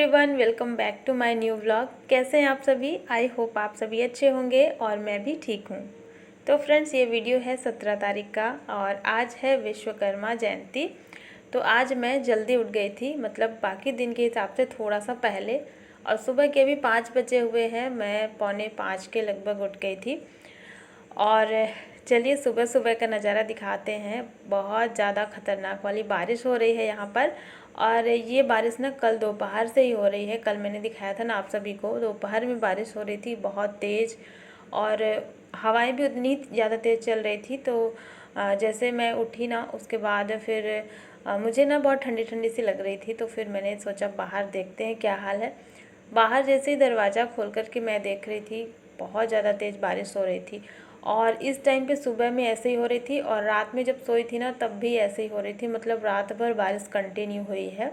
Everyone, welcome back to my new vlog. कैसे हैं आप सभी? आई होप आप सभी अच्छे होंगे और मैं भी ठीक हूँ। तो फ्रेंड्स, ये वीडियो है 17 तारीख का और आज है विश्वकर्मा जयंती। तो आज मैं जल्दी उठ गई थी, मतलब बाकी दिन के हिसाब से थोड़ा सा पहले, और सुबह के भी 5 बजे हुए हैं। मैं 4:45 के लगभग उठ गई थी। और चलिए सुबह सुबह का नज़ारा दिखाते हैं। बहुत ज़्यादा ख़तरनाक वाली बारिश हो रही है यहाँ पर। और ये बारिश ना कल दोपहर से ही हो रही है। कल मैंने दिखाया था ना आप सभी को, दोपहर में बारिश हो रही थी बहुत तेज़, और हवाएं भी उतनी ज़्यादा तेज़ चल रही थी। तो जैसे मैं उठी ना, उसके बाद फिर मुझे ना बहुत ठंडी ठंडी सी लग रही थी। तो फिर मैंने सोचा बाहर देखते हैं क्या हाल है। बाहर जैसे ही दरवाज़ा खोल कर के मैं देख रही थी, बहुत ज़्यादा तेज़ बारिश हो रही थी। और इस टाइम पे सुबह में ऐसे ही हो रही थी, और रात में जब सोई थी ना तब भी ऐसे ही हो रही थी। मतलब रात भर बारिश कंटिन्यू हुई है।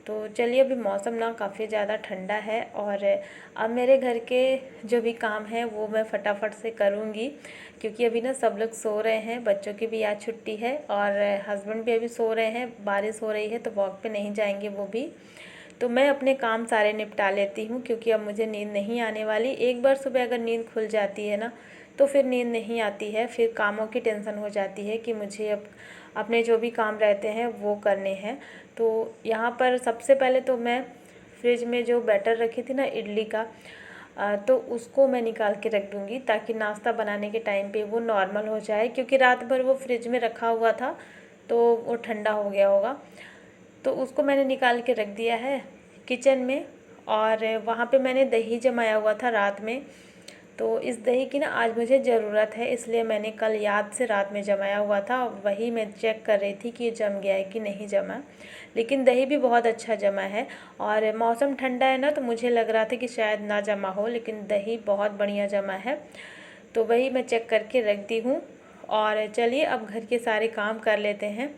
तो चलिए, अभी मौसम ना काफ़ी ज़्यादा ठंडा है, और अब मेरे घर के जो भी काम हैं वो मैं फटाफट से करूँगी, क्योंकि अभी ना सब लोग सो रहे हैं। बच्चों की भी आज छुट्टी है और हस्बैंड भी अभी सो रहे हैं। बारिश हो रही है तो वॉक पे नहीं जाएंगे वो भी। तो मैं अपने काम सारे निपटा लेती हूँ, क्योंकि अब मुझे नींद नहीं आने वाली। एक बार सुबह अगर नींद खुल जाती है ना, तो फिर नींद नहीं आती है। फिर कामों की टेंशन हो जाती है कि मुझे अब अपने जो भी काम रहते हैं वो करने हैं। तो यहाँ पर सबसे पहले तो मैं फ्रिज में जो बैटर रखी थी ना इडली का, तो उसको मैं निकाल के रख दूँगी, ताकि नाश्ता बनाने के टाइम पे वो नॉर्मल हो जाए। क्योंकि रात भर वो फ्रिज में रखा हुआ था तो वो ठंडा हो गया होगा। तो उसको मैंने निकाल के रख दिया है किचन में। और वहाँ पे मैंने दही जमाया हुआ था रात में। तो इस दही की ना आज मुझे ज़रूरत है, इसलिए मैंने कल याद से रात में जमाया हुआ था। वही मैं चेक कर रही थी कि ये जम गया है कि नहीं जमा। लेकिन दही भी बहुत अच्छा जमा है। और मौसम ठंडा है ना, तो मुझे लग रहा था कि शायद ना जमा हो, लेकिन दही बहुत बढ़िया जमा है। तो वही मैं चेक करके रख दी हूँ। और चलिए अब घर के सारे काम कर लेते हैं।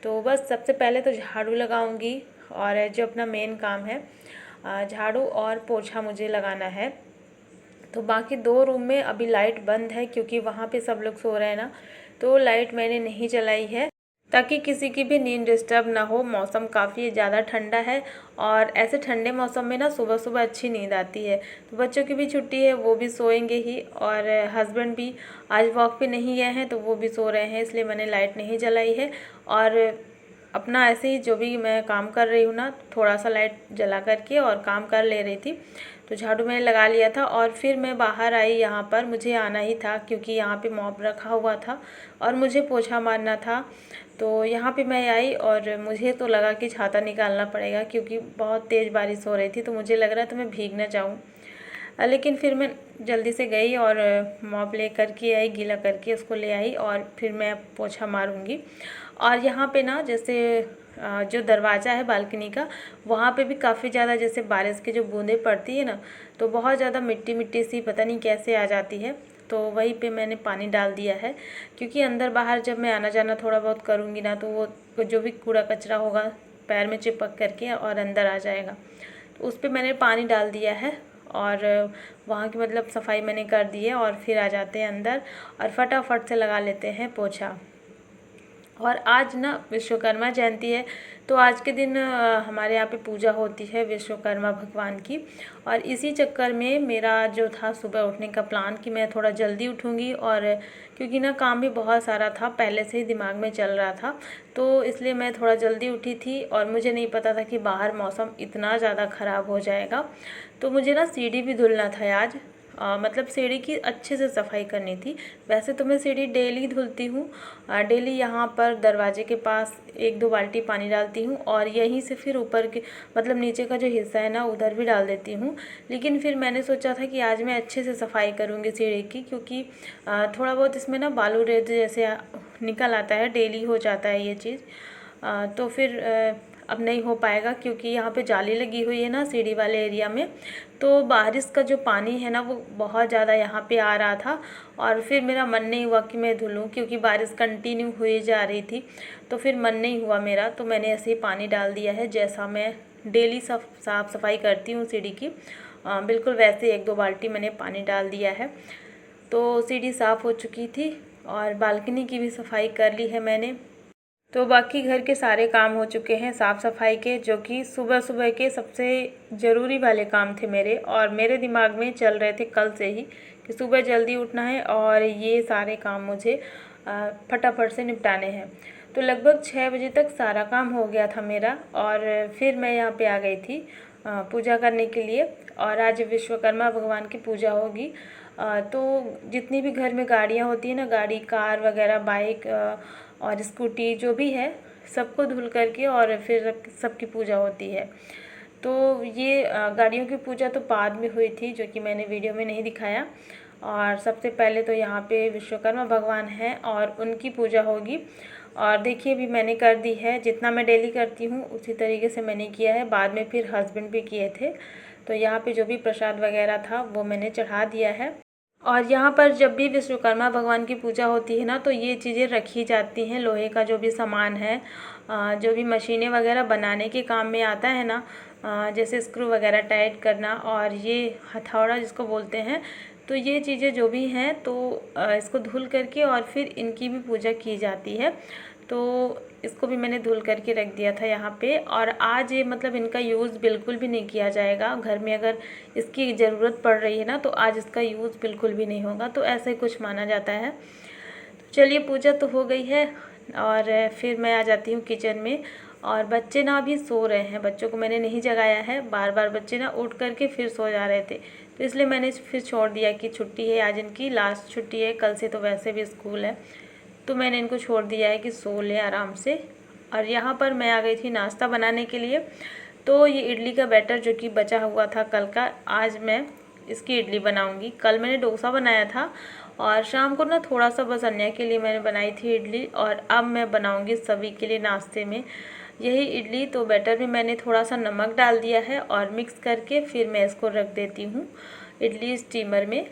तो बस सबसे पहले तो झाड़ू लगाऊंगी, और जो अपना मेन काम है झाड़ू और पोछा मुझे लगाना है। तो बाकी 2 रूम में अभी लाइट बंद है, क्योंकि वहाँ पे सब लोग सो रहे हैं ना, तो लाइट मैंने नहीं जलाई है, ताकि किसी की भी नींद डिस्टर्ब ना हो। मौसम काफ़ी ज़्यादा ठंडा है, और ऐसे ठंडे मौसम में ना सुबह सुबह अच्छी नींद आती है। तो बच्चों की भी छुट्टी है, वो भी सोएंगे ही, और हस्बैंड भी आज वॉक पे नहीं गए हैं तो वो भी सो रहे हैं, इसलिए मैंने लाइट नहीं जलाई है। और अपना ऐसे ही जो भी मैं काम कर रही हूँ ना, थोड़ा सा लाइट जला करके और काम कर ले रही थी। तो झाड़ू मैंने लगा लिया था, और फिर मैं बाहर आई। यहाँ पर मुझे आना ही था, क्योंकि यहाँ पे मॉप रखा हुआ था और मुझे पोछा मारना था। तो यहाँ पे मैं आई, और मुझे तो लगा कि छाता निकालना पड़ेगा, क्योंकि बहुत तेज़ बारिश हो रही थी। तो मुझे लग रहा था मैं भीग ना जाऊँ, लेकिन फिर मैं जल्दी से गई और मॉप ले करके आई, गीला करके उसको ले आई, और फिर मैं पोछा मारूंगी। और यहाँ पे ना जैसे जो दरवाज़ा है बालकनी का, वहाँ पे भी काफ़ी ज़्यादा जैसे बारिश की जो बूंदें पड़ती है ना, तो बहुत ज़्यादा मिट्टी मिट्टी सी पता नहीं कैसे आ जाती है। तो वहीं पे मैंने पानी डाल दिया है, क्योंकि अंदर बाहर जब मैं आना जाना थोड़ा बहुत करूँगी ना, तो वो जो भी कूड़ा कचरा होगा पैर में चिपक करके और अंदर आ जाएगा। तो उस पर मैंने पानी डाल दिया है, और वहाँ की मतलब सफाई मैंने कर दी है। और फिर आ जाते हैं अंदर और फटाफट से लगा लेते हैं पोछा। और आज ना विश्वकर्मा जयंती है, तो आज के दिन हमारे यहाँ पे पूजा होती है विश्वकर्मा भगवान की। और इसी चक्कर में मेरा जो था सुबह उठने का प्लान कि मैं थोड़ा जल्दी उठूँगी, और क्योंकि ना काम भी बहुत सारा था, पहले से ही दिमाग में चल रहा था, तो इसलिए मैं थोड़ा जल्दी उठी थी। और मुझे नहीं पता था कि बाहर मौसम इतना ज़्यादा ख़राब हो जाएगा। तो मुझे ना सीढ़ी भी धुलना था आज। मतलब सीढ़ी की अच्छे से सफाई करनी थी। वैसे तो मैं सीढ़ी डेली धुलती हूँ, डेली यहाँ पर दरवाजे के पास 1-2 बाल्टी पानी डालती हूँ, और यहीं से फिर ऊपर के मतलब नीचे का जो हिस्सा है ना उधर भी डाल देती हूँ। लेकिन फिर मैंने सोचा था कि आज मैं अच्छे से सफाई करूँगी सीढ़ी की, क्योंकि थोड़ा बहुत इसमें ना बालू रेत जैसे निकल आता है, डेली हो जाता है ये चीज़। तो फिर अब नहीं हो पाएगा, क्योंकि यहाँ पे जाली लगी हुई है ना सीढ़ी वाले एरिया में। तो बारिश का जो पानी है ना वो बहुत ज़्यादा यहाँ पे आ रहा था, और फिर मेरा मन नहीं हुआ कि मैं धुलूँ, क्योंकि बारिश कंटिन्यू हुई जा रही थी। तो फिर मन नहीं हुआ मेरा, तो मैंने ऐसे ही पानी डाल दिया है, जैसा मैं डेली साफ़ सफाई करती हूँ सीढ़ी की, बिल्कुल वैसे 1-2 बाल्टी मैंने पानी डाल दिया है। तो सीढ़ी साफ़ हो चुकी थी, और बालकनी की भी सफाई कर ली है मैंने। तो बाकी घर के सारे काम हो चुके हैं साफ़ सफाई के, जो कि सुबह सुबह के सबसे ज़रूरी वाले काम थे मेरे, और मेरे दिमाग में चल रहे थे कल से ही कि सुबह जल्दी उठना है और ये सारे काम मुझे फटाफट से निपटाने हैं। तो लगभग 6 बजे तक सारा काम हो गया था मेरा, और फिर मैं यहाँ पे आ गई थी पूजा करने के लिए। और आज विश्वकर्मा भगवान की पूजा होगी। तो जितनी भी घर में गाड़ियाँ होती हैं ना, गाड़ी, कार वगैरह, बाइक और स्कूटी जो भी है, सबको धुल करके और फिर सबकी पूजा होती है। तो ये गाड़ियों की पूजा तो बाद में हुई थी, जो कि मैंने वीडियो में नहीं दिखाया। और सबसे पहले तो यहाँ पे विश्वकर्मा भगवान हैं और उनकी पूजा होगी। और देखिए भी मैंने कर दी है, जितना मैं डेली करती हूँ उसी तरीके से मैंने किया है। बाद में फिर हस्बैंड भी किए थे। तो यहाँ पे जो भी प्रसाद वगैरह था वो मैंने चढ़ा दिया है। और यहाँ पर जब भी विश्वकर्मा भगवान की पूजा होती है ना, तो ये चीज़ें रखी जाती हैं। लोहे का जो भी सामान है, जो भी मशीनें वगैरह बनाने के काम में आता है ना, जैसे स्क्रू वगैरह टाइट करना और ये हथौड़ा जिसको बोलते हैं, तो ये चीज़ें जो भी हैं तो इसको धुल करके और फिर इनकी भी पूजा की जाती है। तो इसको भी मैंने धुल करके रख दिया था यहाँ पे। और आज ये मतलब इनका यूज़ बिल्कुल भी नहीं किया जाएगा। घर में अगर इसकी ज़रूरत पड़ रही है ना, तो आज इसका यूज़ बिल्कुल भी नहीं होगा। तो ऐसे कुछ माना जाता है। तो चलिए, पूजा तो हो गई है और फिर मैं आ जाती हूँ किचन में। और बच्चे ना अभी सो रहे हैं, बच्चों को मैंने नहीं जगाया है। बार बार बच्चे ना उठ करके फिर सो जा रहे थे, तो इसलिए मैंने फिर छोड़ दिया कि छुट्टी है, आज इनकी लास्ट छुट्टी है, कल से तो वैसे भी स्कूल है। तो मैंने इनको छोड़ दिया है कि सो लें आराम से। और यहाँ पर मैं आ गई थी नाश्ता बनाने के लिए। तो ये इडली का बैटर जो कि बचा हुआ था कल का, आज मैं इसकी इडली बनाऊंगी। कल मैंने डोसा बनाया था और शाम को ना थोड़ा सा बस अन्य के लिए मैंने बनाई थी इडली, और अब मैं बनाऊंगी सभी के लिए नाश्ते में यही इडली। तो बैटर में मैंने थोड़ा सा नमक डाल दिया है और मिक्स करके फिर मैं इसको रख देती हूँ इडली स्टीमर में।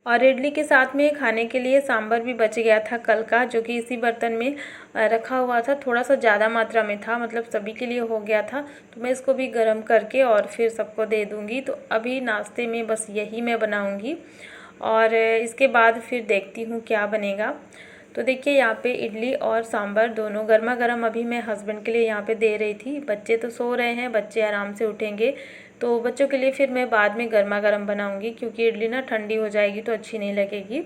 और इडली के साथ में खाने के लिए सांभर भी बच गया था कल का, जो कि इसी बर्तन में रखा हुआ था। थोड़ा सा ज़्यादा मात्रा में था, मतलब सभी के लिए हो गया था। तो मैं इसको भी गर्म करके और फिर सबको दे दूँगी। तो अभी नाश्ते में बस यही मैं बनाऊँगी और इसके बाद फिर देखती हूँ क्या बनेगा। तो देखिए, यहाँ पे इडली और सांभर दोनों गर्मा गर्म अभी मैं हस्बैंड के लिए यहाँ पे दे रही थी। बच्चे तो सो रहे हैं, बच्चे आराम से उठेंगे तो बच्चों के लिए फिर मैं बाद में गर्मा गर्म बनाऊंगी, क्योंकि इडली ना ठंडी हो जाएगी तो अच्छी नहीं लगेगी।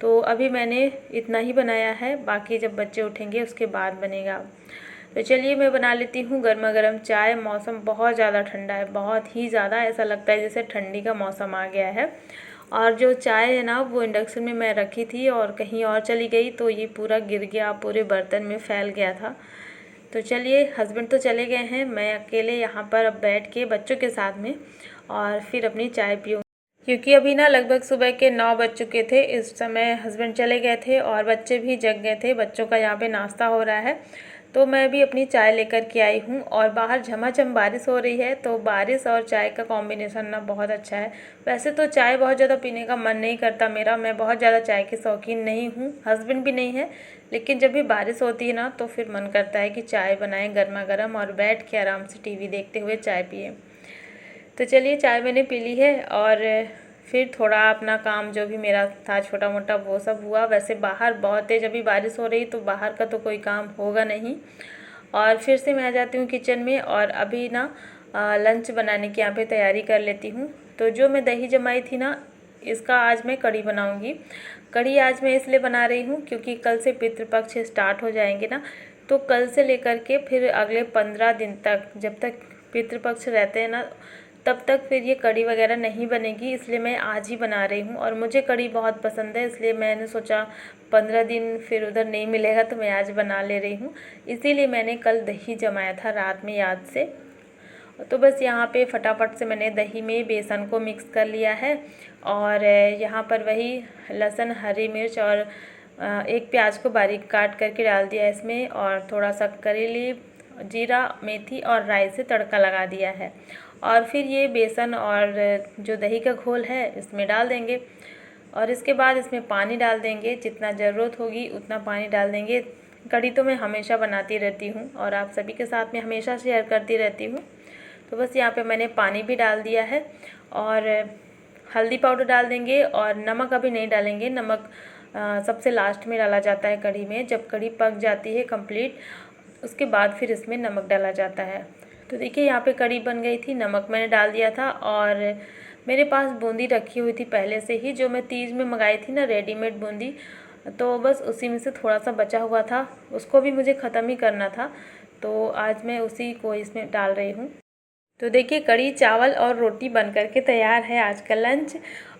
तो अभी मैंने इतना ही बनाया है, बाकी जब बच्चे उठेंगे उसके बाद बनेगा। तो चलिए, मैं बना लेती हूँ गर्मा गर्म चाय। मौसम बहुत ज़्यादा ठंडा है, बहुत ही ज़्यादा, ऐसा लगता है जैसे ठंडी का मौसम आ गया है। और जो चाय है ना, वो इंडक्शन में मैं रखी थी और कहीं और चली गई तो ये पूरा गिर गया, पूरे बर्तन में फैल गया था। तो चलिए, हस्बैंड तो चले गए हैं, मैं अकेले यहाँ पर अब बैठ के बच्चों के साथ में और फिर अपनी चाय पीऊँ, क्योंकि अभी ना लगभग सुबह के 9 बज चुके थे। इस समय हस्बैंड चले गए थे और बच्चे भी जग गए थे। बच्चों का यहाँ पे नाश्ता हो रहा है, तो मैं भी अपनी चाय लेकर के आई हूँ। और बाहर झमाझम बारिश हो रही है, तो बारिश और चाय का कॉम्बिनेशन ना बहुत अच्छा है। वैसे तो चाय बहुत ज़्यादा पीने का मन नहीं करता मेरा, मैं बहुत ज़्यादा चाय की शौकीन नहीं हूँ, हस्बैंड भी नहीं है। लेकिन जब भी बारिश होती है ना, तो फिर मन करता है कि चाय बनाएं गर्मा गर्म और बैठ के आराम से टीवी देखते हुए चाय पिए। तो चलिए, चाय मैंने पी ली है और फिर थोड़ा अपना काम जो भी मेरा था छोटा मोटा वो सब हुआ। वैसे बाहर बहुत तेज़ अभी बारिश हो रही, तो बाहर का तो कोई काम होगा नहीं। और फिर से मैं आ जाती हूँ किचन में और अभी ना लंच बनाने की यहाँ पे तैयारी कर लेती हूँ। तो जो मैं दही जमाई थी ना, इसका आज मैं कढ़ी बनाऊँगी। कढ़ी आज मैं इसलिए बना रही हूँ क्योंकि कल से पितृपक्ष स्टार्ट हो जाएंगे ना, तो कल से लेकर के फिर अगले 15 दिन तक, जब तक पितृपक्ष रहते हैं ना, तब तक फिर ये कढ़ी वगैरह नहीं बनेगी। इसलिए मैं आज ही बना रही हूँ और मुझे कढ़ी बहुत पसंद है, इसलिए मैंने सोचा 15 दिन फिर उधर नहीं मिलेगा तो मैं आज बना ले रही हूँ। इसीलिए मैंने कल दही जमाया था रात में याद से। तो बस यहाँ पे फटाफट से मैंने दही में बेसन को मिक्स कर लिया है और यहाँ पर वही लहसुन, हरी मिर्च और एक प्याज को बारीक काट करके डाल दिया इसमें, और थोड़ा सा करेली, जीरा, मेथी और राई से तड़का लगा दिया है। और फिर ये बेसन और जो दही का घोल है इसमें डाल देंगे और इसके बाद इसमें पानी डाल देंगे, जितना ज़रूरत होगी उतना पानी डाल देंगे। कढ़ी तो मैं हमेशा बनाती रहती हूँ और आप सभी के साथ में हमेशा शेयर करती रहती हूँ। तो बस यहाँ पे मैंने पानी भी डाल दिया है और हल्दी पाउडर डाल देंगे और नमक अभी नहीं डालेंगे, नमक सबसे लास्ट में डाला जाता है कढ़ी में। जब कढ़ी पक जाती है कंप्लीट, उसके बाद फिर इसमें नमक डाला जाता है। तो देखिए यहाँ पे कढ़ी बन गई थी, नमक मैंने डाल दिया था और मेरे पास बूंदी रखी हुई थी पहले से ही, जो मैं तीज में मंगाई थी ना रेडीमेड बूंदी, तो बस उसी में से थोड़ा सा बचा हुआ था, उसको भी मुझे ख़त्म ही करना था, तो आज मैं उसी को इसमें डाल रही हूँ। तो देखिए कढ़ी चावल और रोटी बन कर के तैयार है आज का लंच।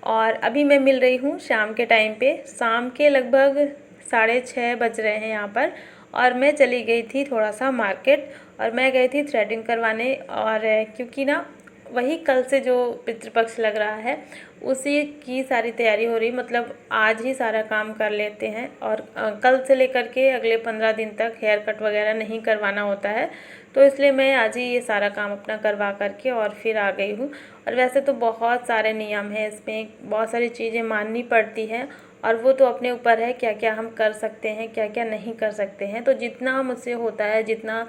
और अभी मैं मिल रही हूँ शाम के टाइम पे, शाम के लगभग 6:30 बज रहे हैं यहाँ पर। और मैं चली गई थी थोड़ा सा मार्केट, और मैं गई थी थ्रेडिंग करवाने। और क्योंकि ना वही कल से जो पितृपक्ष लग रहा है उसी की सारी तैयारी हो रही, मतलब आज ही सारा काम कर लेते हैं। और कल से लेकर के अगले 15 दिन तक हेयर कट वगैरह नहीं करवाना होता है, तो इसलिए मैं आज ही ये सारा काम अपना करवा करके और फिर आ गई हूँ। और वैसे तो बहुत सारे नियम हैं इसमें, बहुत सारी चीज़ें माननी पड़ती हैं, और वो तो अपने ऊपर है क्या क्या हम कर सकते हैं क्या क्या नहीं कर सकते हैं। तो जितना मुझसे होता है, जितना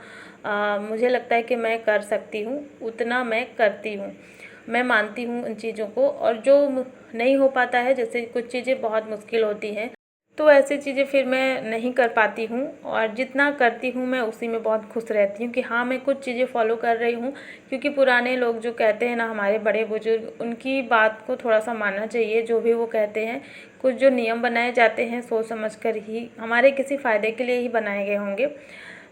मुझे लगता है कि मैं कर सकती हूँ, उतना मैं करती हूँ। मैं मानती हूँ उन चीज़ों को, और जो नहीं हो पाता है, जैसे कुछ चीज़ें बहुत मुश्किल होती हैं, तो ऐसी चीज़ें फिर मैं नहीं कर पाती हूँ। और जितना करती हूँ मैं उसी में बहुत खुश रहती हूँ कि हाँ मैं कुछ चीज़ें फॉलो कर रही हूँ। क्योंकि पुराने लोग जो कहते हैं ना, हमारे बड़े बुजुर्ग, उनकी बात को थोड़ा सा मानना चाहिए। जो भी वो कहते हैं, कुछ जो नियम बनाए जाते हैं सोच समझ कर ही, हमारे किसी फ़ायदे के लिए ही बनाए गए होंगे।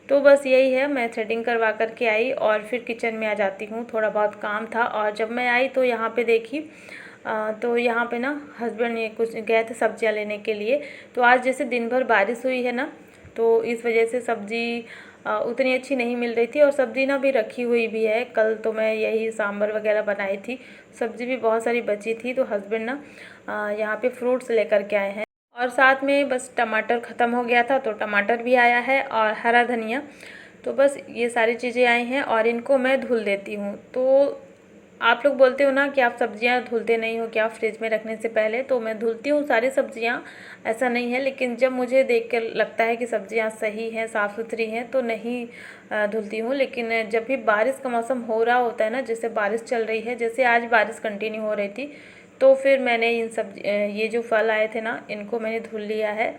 तो बस यही है, मैं थ्रेडिंग करवा कर के आई और फिर किचन में आ जाती हूँ, थोड़ा बहुत काम था। और जब मैं आई तो यहाँ पे देखी, तो यहाँ पे ना हस्बैंड ये कुछ गए थे सब्जियाँ लेने के लिए। तो आज जैसे दिन भर बारिश हुई है ना, तो इस वजह से सब्ज़ी उतनी अच्छी नहीं मिल रही थी। और सब्ज़ी ना भी रखी हुई भी है, कल तो मैं यही सांभर वगैरह बनाई थी, सब्ज़ी भी बहुत सारी बची थी। तो हस्बैंड ना यहाँ पे फ्रूट्स लेकर के आए हैं, और साथ में बस टमाटर ख़त्म हो गया था तो टमाटर भी आया है, और हरा धनिया। तो बस ये सारी चीज़ें आई हैं, और इनको मैं धुल देती हूँ। तो आप लोग बोलते हो ना कि आप सब्जियां धुलते नहीं हो क्या फ्रिज में रखने से पहले, तो मैं धुलती हूँ सारी सब्जियां, ऐसा नहीं है। लेकिन जब मुझे देख कर लगता है कि सब्जियां सही हैं, साफ़ सुथरी हैं, तो नहीं धुलती हूँ। लेकिन जब भी बारिश का मौसम हो रहा होता है ना, जैसे बारिश चल रही है, जैसे आज बारिश कंटिन्यू हो रही थी, तो फिर मैंने ये जो फल आए थे ना, इनको मैंने धुल लिया है।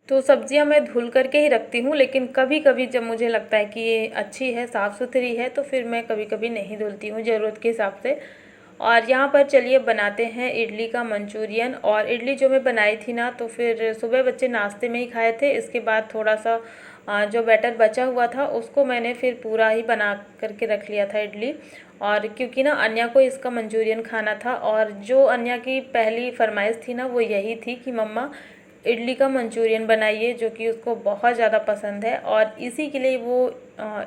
तो सब्जियां मैं धुल करके ही रखती हूँ, लेकिन कभी कभी जब मुझे लगता है कि ये अच्छी है, साफ़ सुथरी है, तो फिर मैं कभी कभी नहीं धुलती हूँ, ज़रूरत के हिसाब से। और यहाँ पर चलिए बनाते हैं इडली का मंचूरियन। और इडली जो मैं बनाई थी ना, तो फिर सुबह बच्चे नाश्ते में ही खाए थे। इसके बाद थोड़ा सा जो बैटर बचा हुआ था उसको मैंने फिर पूरा ही बना करके रख लिया था इडली। और क्योंकि ना अन्या को इसका मंचूरियन खाना था, और जो अन्या की पहली फरमाइश थी ना, वो यही थी कि मम्मा इडली का मंचूरियन बनाइए, जो कि उसको बहुत ज़्यादा पसंद है। और इसी के लिए वो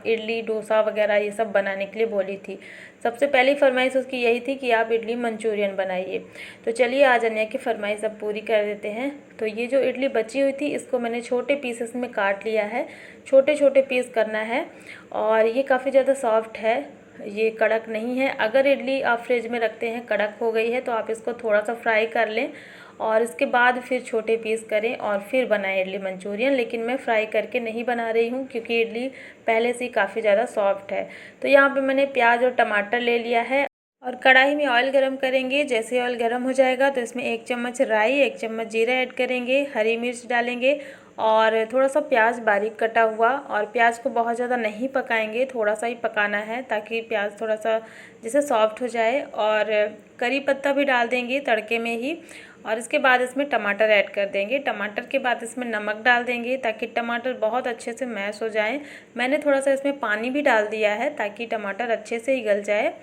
इडली डोसा वगैरह ये सब बनाने के लिए बोली थी। सबसे पहली फरमाइश उसकी यही थी कि आप इडली मंचूरियन बनाइए। तो चलिए आज अन्या की फरमाइश अब पूरी कर देते हैं। तो ये जो इडली बची हुई थी, इसको मैंने छोटे पीसेस में काट लिया है, छोटे छोटे पीस करना है। और ये काफ़ी ज़्यादा सॉफ्ट है, ये कड़क नहीं है। अगर इडली आप फ्रिज में रखते हैं कड़क हो गई है, तो आप इसको थोड़ा सा फ्राई कर लें, और इसके बाद फिर छोटे पीस करें और फिर बनाएं इडली मंचूरियन। लेकिन मैं फ्राई करके नहीं बना रही हूँ, क्योंकि इडली पहले से ही काफ़ी ज़्यादा सॉफ्ट है। तो यहाँ पे मैंने प्याज और टमाटर ले लिया है, और कढ़ाई में ऑयल गरम करेंगे। जैसे ऑयल गरम हो जाएगा तो इसमें 1 चम्मच राई, 1 चम्मच जीरा ऐड करेंगे, हरी मिर्च डालेंगे, और थोड़ा सा प्याज बारीक कटा हुआ। और प्याज को बहुत ज़्यादा नहीं पकाएंगे, थोड़ा सा ही पकाना है, ताकि प्याज थोड़ा सा जैसे सॉफ्ट हो जाए। और करी पत्ता भी डाल देंगे तड़के में ही। और इसके बाद इसमें टमाटर ऐड कर देंगे। टमाटर के बाद इसमें नमक डाल देंगे, ताकि टमाटर बहुत अच्छे से मैश हो जाए। मैंने थोड़ा सा इसमें पानी भी डाल दिया है, ताकि टमाटर अच्छे से ही गल जाए।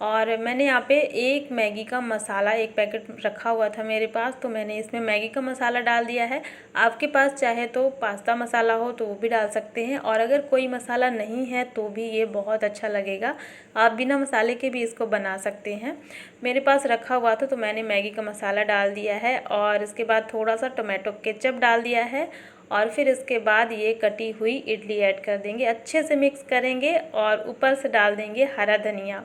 और मैंने यहाँ पे एक मैगी का मसाला, एक पैकेट रखा हुआ था मेरे पास, तो मैंने इसमें मैगी का मसाला डाल दिया है। आपके पास चाहे तो पास्ता मसाला हो तो वो भी डाल सकते हैं, और अगर कोई मसाला नहीं है तो भी ये बहुत अच्छा लगेगा। आप बिना मसाले के भी इसको बना सकते हैं। मेरे पास रखा हुआ था तो मैंने मैगी का मसाला डाल दिया है, और इसके बाद थोड़ा सा टोमेटो केचप डाल दिया है। और फिर इसके बाद ये कटी हुई इडली ऐड कर देंगे, अच्छे से मिक्स करेंगे, और ऊपर से डाल देंगे हरा धनिया।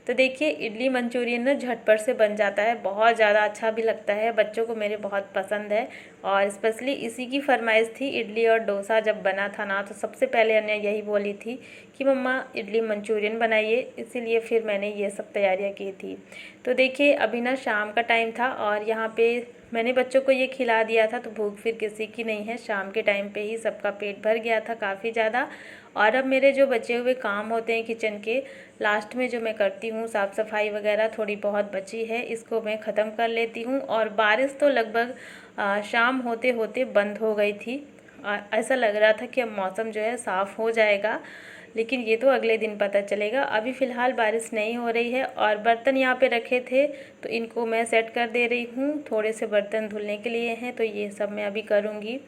तो देखिए इडली मंचूरियन ना झटपट से बन जाता है, बहुत ज़्यादा अच्छा भी लगता है, बच्चों को मेरे बहुत पसंद है। और स्पेशली इसी की फरमाइश थी। इडली और डोसा जब बना था ना, तो सबसे पहले अन्य यही बोली थी कि मम्मा इडली मंचूरियन बनाइए, इसीलिए फिर मैंने ये सब तैयारियां की थी। तो देखिए अभी ना शाम का टाइम था और यहाँ पे मैंने बच्चों को ये खिला दिया था, तो भूख फिर किसी की नहीं है। शाम के टाइम पे ही सबका पेट भर गया था काफ़ी ज़्यादा। और अब मेरे जो बचे हुए काम होते हैं किचन के, लास्ट में जो मैं करती हूँ साफ़ सफाई वगैरह थोड़ी बहुत बची है, इसको मैं ख़त्म कर लेती हूँ। और बारिश तो लगभग शाम होते होते बंद हो गई थी। ऐसा लग रहा था कि अब मौसम जो है साफ़ हो जाएगा, लेकिन ये तो अगले दिन पता चलेगा। अभी फ़िलहाल बारिश नहीं हो रही है। और बर्तन यहाँ पे रखे थे तो इनको मैं सेट कर दे रही हूँ। थोड़े से बर्तन धुलने के लिए हैं, तो ये सब मैं अभी करूँगी,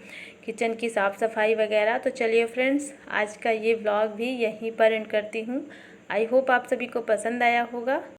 किचन की साफ़ सफाई वगैरह। तो चलिए फ्रेंड्स, आज का ये व्लॉग भी यहीं पर एंड करती हूँ। आई होप आप सभी को पसंद आया होगा।